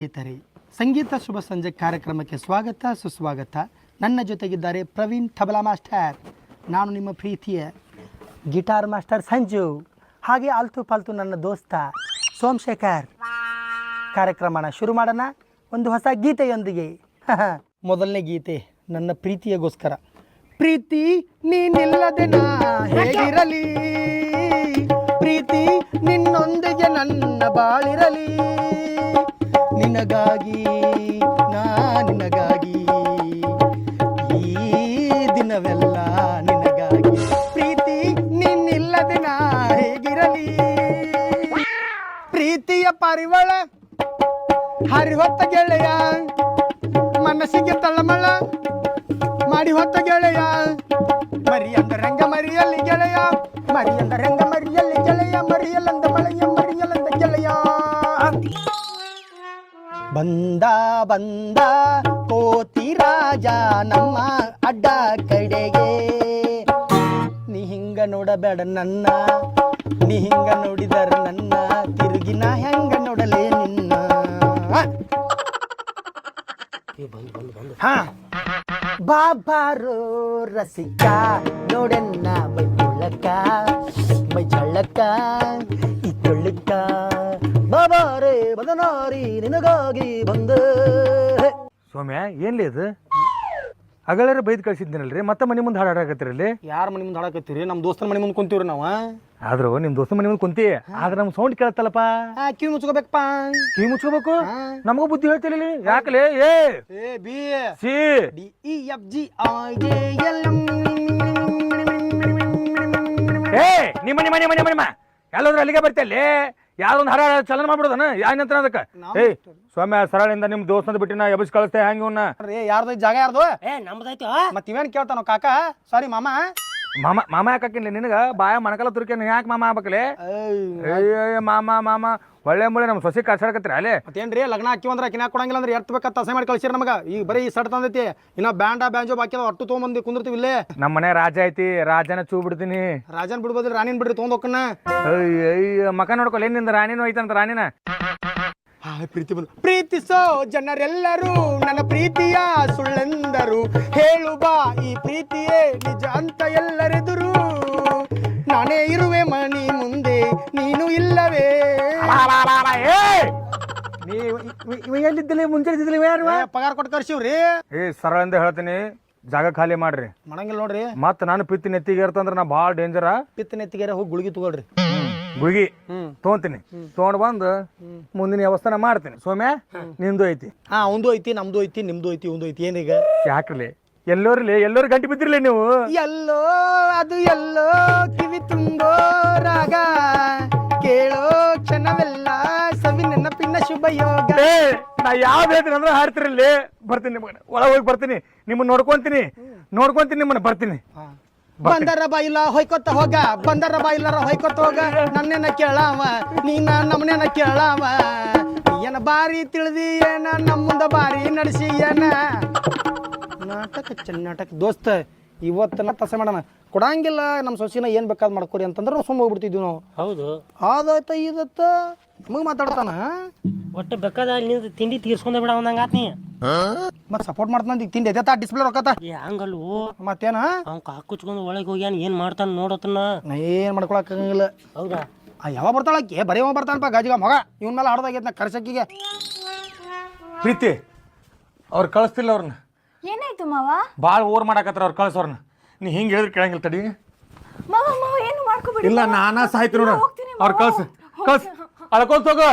ಸ್ನೇಹಿತರೆ, ಸಂಗೀತ ಶುಭ ಸಂಜೆ ಕಾರ್ಯಕ್ರಮಕ್ಕೆ ಸ್ವಾಗತ ಸುಸ್ವಾಗತ. ನನ್ನ ಜೊತೆಗಿದ್ದಾರೆ ಪ್ರವೀಣ್ ತಬಲಾ ಮಾಸ್ಟರ್, ನಾನು ನಿಮ್ಮ ಪ್ರೀತಿಯ ಗಿಟಾರ್ ಮಾಸ್ಟರ್ ಸಂಜು, ಹಾಗೆ ಆಲ್ತು ಪಾಲ್ತು ನನ್ನ ದೋಸ್ತ ಸೋಮಶೇಖರ್. ಕಾರ್ಯಕ್ರಮನ ಶುರು ಮಾಡೋಣ ಒಂದು ಹೊಸ ಗೀತೆಯೊಂದಿಗೆ. ಮೊದಲನೇ ಗೀತೆ ನನ್ನ ಪ್ರೀತಿಯಗೋಸ್ಕರ. ಪ್ರೀತಿ ನೀನಿಲ್ಲದೆ ನಾ ಹೇಗಿರಲಿ, ಪ್ರೀತಿ ನಿನ್ನೊಂದಿಗೆ ನನ್ನ ಬಾಳಿರಲಿ, ನಿನಗಾಗಿ ನಾ ನಿನಗಾಗಿ ಈ ದಿನವೆಲ್ಲ ನಿನಗಾಗಿ, ಪ್ರೀತಿ ನಿನ್ನಿಲ್ಲದೆ ನಾ ಹೇಗಿರಲಿ. ಪ್ರೀತಿಯ ಪರಿವಳ ಹರಿ ಹೊತ್ತ ಗೆಳೆಯ, ಮನಸ್ಸಿಗೆ ತಳಮಳ ಮಾಡಿ ಹೊತ್ತ ಗೆಳೆಯ, ಮರಿಯಂದ ರಂಗ ಮರಿಯಲ್ಲಿ ಗೆಳೆಯ, ಮರಿಯಂದ ರಂಗ ಮರಿಯಲ್ಲಿ ಗೆಳೆಯ, ಮರಿಯಲ್ಲಂದ ಮಳೆಯ ಮರಿಯಲ್ಲಂದ ಗೆಳೆಯ. ಬಂದ ಬಂದ ಕೋತಿ ರಾಜ ನಮ್ಮ ಅಡ್ಡ ಕಡೆಗೆ, ನೀ ಹಿಂಗ ನೋಡಬೇಡ ನನ್ನ, ನೀ ಹಿಂಗ ನೋಡಿದರ ನನ್ನ, ತಿರುಗಿ ನಾ ಹೆಂಗ ನೋಡಲೇ ನಿನ್ನ. ಹಾ ಬಾಬಾರೋ ರಸಿಕ ನೋಡನ್ನ ಮೈ ತುಳ್ಳಕ ಮೈ ಚಳ್ಳಕ ಈ ತುಳ್ಳಕ, ಬಾಬಾರೇ ಬದನಾರಿ ನಿನಗಾಗಿ ಬಂದ. ಸೌಮ್ಯ ಏನ್ಲಿ ಅದು ಅಗಳರ ಬೈದ್ ಕಳ್ಸಿದ್ದೀನಲ್ರಿ, ಮತ್ತೆ ಮನೆ ಮುಂದೆ ಹಾಡಾಕತ್ತೀರಲ್ಲಿ. ಯಾರ ಮನೆ ಮುಂದೆ ಹಾಡಕತ್ತೀರಿ? ನಮ್ಮ ದೋಸ್ತನ ಮನೆ ಮುಂದೆ ಕುಂತೀವ್ರಿ ನಾವು. ಆದ್ರೂ ನಿಮ್ ದೋಸ್ತ ಮನೆ ಮುಂದೆ ಕುಂತಿ, ಆದ್ರೆ ನಮ್ ಸೌಂಡ್ ಕೇಳತ್ತಲ್ಲಪ್ಪ. ಕಿವಿ ಮುಚ್ಕೋಬೇಕಪ್ಪ. ಕಿವಿ ಮುಚ್ಕೋಬೇಕು? ನಮಗೂ ಬುದ್ಧಿ ಹೇಳ್ತಿಲ್ಲ ಯಾಕಲೇ? A B C D E F G I J L M. ಏ ನಿಮ್ಮ ನಿಮ್ಮ ನಿಮ್ಮ ನಿಮ್ಮ ಎಲ್ಲಾದ್ರೂ ಅಲ್ಲಿಗೆ ಬರ್ತಲ್ಲಿ, ಯಾವ್ದೊಂದು ಹಾಡ ಚಲನ ಮಾಡ್ಬಿಡೋದನ ಏನಂತ ಅದಕ್ಕೆ. ಏ ಸೌಮ್ಯ ಸರಳಿಂದ ನಿಮ್ ದೋಸ್ತನ ಬಿಟ್ಟು ನಾ ಎಬ್ಬಿಸಿ ಕಳಿಸ್ತೇ ಹ್ಯಾಂಗ ಇವನ್ನ. ಯಾರ್ದು ಜಾಗ ಯಾರ್ದು? ನಮ್ದಾಯ್ತು. ಮತ್ ಇವೇನ್ ಕೇಳ್ತಾನ ಕಾಕ? ಸಾರಿ ಮಾಮ. ಮಾಮ ಯಾಕಿಲ್ಲ ನಿನಗ ಬಾಯ ಮಣಕಲ ತುರ್ಕಿ ಯಾಕೆ ಮಾಮ ಆಗ್ಬೇಕಲೆ? ಮಾಮ ಮಾಮ ಒಳ್ಳೆ ಮುಳೆ ನಮ್ಮ ಸೊಸಿ ಕಳ್ಸಾಡಕತ್ತೀರ ಅಲ್ಲೇ. ಮತ್ತೇನ್ರಿ ಲಗ್ನ ಹಾಕಿವಂದ್ರ ಆಕಿನ ಕೊಡಂಗಿಲ್ಲ ಅಂದ್ರೆ ಎತ್ತಬೇಕಂತ ಅಸಹ್ಯ ಮಾಡಿ ಕಳ್ಸಿರ ನಮಗ. ಈಗ ಬರೀ ಈ ಸಡ್ ತಂದೈತಿ, ಇನ್ನ ಬ್ಯಾಂಡ ಬ್ಯಾಂಜೋ ಬಾಕಿ ಒಟ್ಟು ತೊಗೊಂಬಂದು ಕುಂದಿರ್ತೀವಿ ಇಲ್ಲೇ. ನಮ್ಮ ಮನೆ ರಾಜ ಐತಿ, ರಾಜನ ಚೂ ಬಿಡ್ತೀನಿ. ರಾಜನ್ ಬಿಡ್ಬೋದ್ರಿ, ರಾಣಿನ್ ಬಿಡ್ರಿ ತೊಗೊಂಡ್ ಹೋಗ್ಕನ್ನ. ಅಯ್ಯ ಮಕ ನೋಡ್ಕೊಲ್ಲ ಏನಿಂದ ರಾಣಿನೂ ಐತಂತ ರಾಣಿನ. ಪ್ರೀತಿ ಬಂದು ಪ್ರೀತಿಸೋ ಜನರೆಲ್ಲರೂ ನನ್ನ ಪ್ರೀತಿಯ ಸುಳ್ಳೆಂದರು, ಹೇಳು ಬಾ ಈ ಪ್ರೀತಿಯೇ ನಿಜ ಅಂತ ಎಲ್ಲರೆದುರು, ನಾನೇ ಇರುವೆ ಮಣಿ ಮುಂದೆ ನೀನು ಇಲ್ಲವೇ. ಎಲ್ಲಿದ್ದಿಲ್ಲ ಮುಂಚೆ ಇದ್ದಿಲ್ಲ ಯಾರು ಪಗಾರ ಕೊಟ್ಟು ಕರ್ಸಿವ್ರಿ. ಏ ಸರಳಿಂದ ಹೇಳ್ತೀನಿ, ಜಾಗ ಖಾಲಿ ಮಾಡ್ರಿ. ಮಾಡಂಗಿಲ್ಲ ನೋಡ್ರಿ. ಮತ್ ನಾನು ಪಿತ್ತಿ ನೆತ್ತಿಗೆ ಇರ್ತಂದ್ರ ನಾ ಭಾಳ ಡೇಂಜರ. ಪಿತ್ತ ನೆತ್ತಿಗೆರೆ ಹೋಗಿ ಗುಳಿಗೆ ತಗೊಳ್ರಿ. ಗುಳಿಗಿ ತೊಗೊಂತೀನಿ, ತೊಗೊಂಡ್ ಬಂದು ಮುಂದಿನ ವ್ಯವಸ್ಥೆ ಮಾಡ್ತೀನಿ. ಸೌಮ್ಯ ನಿಂದು ಐತಿ. ಹಾ ಅವಂದು ಐತಿ, ನಮ್ದು ಐತಿ, ನಿಮ್ದು ಐತಿ, ಒಂದು ಐತಿ. ಏನೀಗ ಯಾಕ್ರಲಿ ಎಲ್ಲರೂ ಗಂಟೆ ಬಿದ್ದಿರ್ಲಿ ನೀವು. ಎಲ್ಲೋ ಅದು ಎಲ್ಲೋ ಕಿವಿ ತುಂಬೋ ರಾಗ, ಕೇಳೋ ಕ್ಷಣವೆಲ್ಲ ಸವಿ ನೆನಪಿನ ಶುಭ ಯೋಗ. ನಾ ಯಾವ್ದು ಹೇಳ್ತೀನಿ ಅಂದ್ರೆ ಹಾಡ್ತಿರಲ್ಲಿ ಬರ್ತೀನಿ, ಒಳಗೆ ಹೋಗಿ ಬರ್ತೀನಿ, ನಿಮ್ಮನ್ನ ನೋಡ್ಕೊಂತೀನಿ ನಿಮ್ಮನ್ನ ಬರ್ತೀನಿ. ಬಂದರ ಬಾಯಿಲ್ಲ ಹೊಯ್ಕೊತ್ತ ಹೋಗ, ಬಂದರ ಬಾಯಿಲ್ಲಾರ ಹೊಯ್ಕೊತ್ತ ಹೋಗ, ನನ್ನೇನ ಕೇಳಾವ ನೀನ ನಮ್ಮನೇನ ಕೇಳಾವ, ಏನ ಬಾರಿ ತಿಳಿದಿ ಏನ ನಮ್ಮ ಮುಂದ ಬಾರಿ ನಡೆಸಿ ಏನ. ನಾಟಕ ದೋಸ್ತ ಇವತ್ತನ ತಸೆ ಮಾಡೋಣ. ಕೊಡಂಗಿಲ್ಲ ನಮ್ಮ ಸೊಸಿನ ಏನ್ ಬೇಕಾದ್ ಮಾಡ್ಕೊರಿ ಅಂತಂದ್ರೆ ನಾವು ಸುಮ್ಮ ಹೋಗ್ಬಿಡ್ತಿದ್ವಿ ನಾವು. ಹೌದು ಆದಾಯ್ತ ಇದತ್ತ ನಮಗ್ ಮಾತಾಡ್ತಾನ. ಒಟ್ಟು ಬೇಕಾದ ನಿಂದ ತಿಂಡಿ ತೀರ್ಸ್ಕೊಂಡ ಬಿಡ ಅಂದಂಗ ಆತ್ನಿ. ಮತ್ ಸಪೋರ್ಟ್ ಮಾಡ್ತಾನ. ಈಗ ತಿಂಡಿ ಎತ್ತ ಡಿಸ್ಪ್ಲೇ ರೊಕ್ಕತ ಹಂಗಲ್ವು. ಮತ್ತೇನ ಅವ್ನ ಕಾಕುಚ್ಕೊಂಡ್ ಒಳಗೆ ಹೋಗ್ಯಾನ, ಏನ್ ಮಾಡ್ತಾನ ನೋಡತನ. ನಾ ಏನ್ ಮಾಡ್ಕೊಳಕ್ಕಾಗಂಗಿಲ್ಲ. ಹೌದಾ? ಯಾವಾಗ ಬರ್ತಾಳಕ್ಕೆ? ಬರೀ ಬರ್ತಾನಪ್ಪ ಗಾಜಿಗ ಮಗ. ಇವನ್ ಮೇಲೆ ಹಾಡ್ದಾಗೈತ್ ನಾ ಕರ್ಸಕ್ಕಿಗೆ. ಪ್ರೀತಿ ಅವ್ರು ಕಳಿಸ್ತಿಲ್ಲ ಅವ್ರನ್ನ. ಏನಾಯ್ತು ಮಾವ? ಭಾಳ ಓವರ್ ಮಾಡಾಕತ್ತಾರ ಅವ್ರು, ಕಳ್ಸೋರ್ನ. ನೀ ಹಿಂಗೆ ಹೇಳಿದ್ರೆ ಕೇಳಂಗಿಲ್ಲ ತಡಿ. ಮಾವ ಏನು ಮಾಡ್ಕೋಬೇಡಿ. ಇಲ್ಲ ನಾನಾ ಸಾಯ್ತು ನೋಡು. ಅವ್ರು ಕಳ್ಸು ಅಳ್ಕೊಂತ ಹೋಗು.